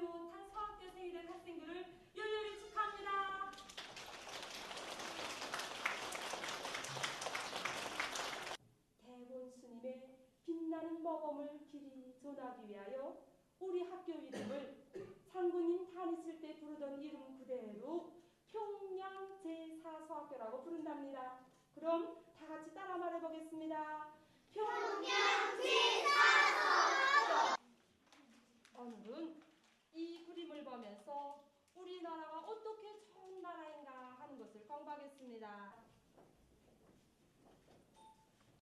못한 서학교생이 된 학생들을 열렬히 축하합니다. 대본 스님의 빛나는 모범을 길이 전하기 위하여 우리 학교 이름을 장군님 다니실 때 부르던 이름 그대로 평양 제4서학교라고 부른답니다. 그럼 다 같이 따라 말해보겠습니다. 평양 제4서학교. 오늘은 이 그림을 보면서 우리나라가 어떻게 좋은 나라인가 하는 것을 공부하겠습니다.